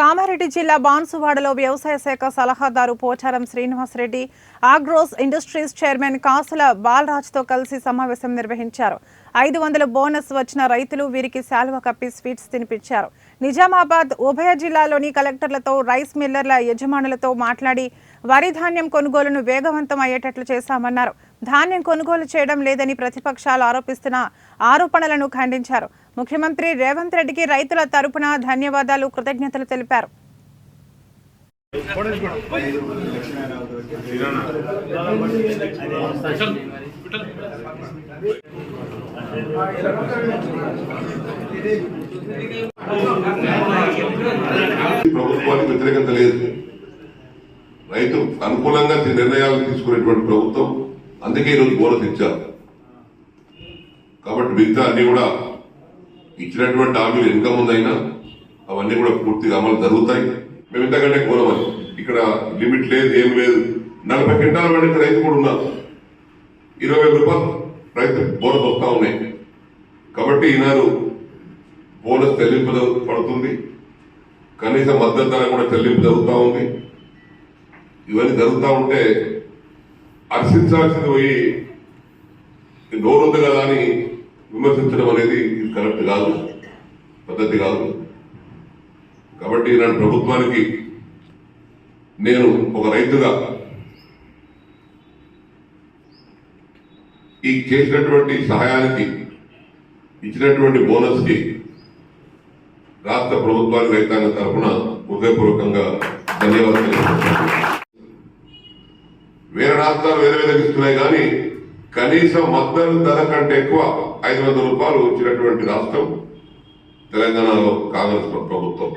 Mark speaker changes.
Speaker 1: కామారెడ్డి జిల్లా బాన్సువాడలో వ్యవసాయ శాఖ సలహాదారు పోచారం శ్రీనివాసరెడ్డి ఆగ్రోస్ ఇండస్ట్రీస్ చైర్మన్ కాసుల బాలరాజ్తో కలిసి సమావేశం నిర్వహించారు. 500 బోనస్ వచ్చిన రైతులు వీరికి శాలువ కప్పి స్వీట్స్ తినిపించారు. నిజామాబాద్ ఉభయ జిల్లాలోని కలెక్టర్లతో రైస్ మిల్లర్ల యజమానులతో మాట్లాడి వరి ధాన్యం కొనుగోలును వేగవంతం అయ్యేటట్లు చేశామన్నారు. ధాన్యం కొనుగోలు చేయడం లేదని ప్రతిపక్షాలు ఆరోపిస్తున్న ఆరోపణలను ఖండించారు. ముఖ్యమంత్రి రేవంత్ రెడ్డికి రైతుల తరపున ధన్యవాదాలు, కృతజ్ఞతలు తెలిపారు.
Speaker 2: ప్రభుత్వానికి వ్యతిరేకత లేదు, రైతు అనుకూలంగా నిర్ణయాలు తీసుకునేటువంటి ప్రభుత్వం. అందుకే ఈరోజు బోనస్ ఇచ్చారు. కాబట్టి మిగతా అన్ని కూడా ఇచ్చినటువంటి హామీలు ఇన్కమ్ ఉందైనా అవన్నీ కూడా పూర్తిగా అమలు జరుగుతాయి. మేము ఇంతకంటే కోరమని ఇక్కడ లిమిట్ లేదు, ఏం లేదు. 40 క్వింటాల పండించే రైతు కూడా ఉన్నారు. 20,000 రూపాయలు రైతు బోనస్ వస్తా ఉన్నాయి. కాబట్టి ఈనాడు బోనస్ చెల్లింపు పడుతుంది, కనీస మద్దతు ధర కూడా చెల్లింపు జరుగుతూ ఉంది. ఇవన్నీ జరుగుతూ ఉంటే హర్షించాల్సింది పోయి నోరుంది కదా అని విమర్శించడం అనేది ఇది కరెక్ట్ కాదు, పద్ధతి కాదు. కాబట్టి ఈనాడు ప్రభుత్వానికి నేను ఒక రైతుగా ఈ చేసినటువంటి సహాయానికి, ఇచ్చినటువంటి బోనస్ కి రాష్ట్ర ప్రభుత్వానికి రైతాంగ తరఫున హృదయపూర్వకంగా ధన్యవాదాలు. వేరే రాష్ట్రాలు వేరే ఇస్తున్నాయి కానీ కనీసం మద్దతు ధర కంటే ఎక్కువ 500 రూపాయలు ఇచ్చినటువంటి రాష్ట్రం తెలంగాణలో కాంగ్రెస్ ప్రభుత్వం.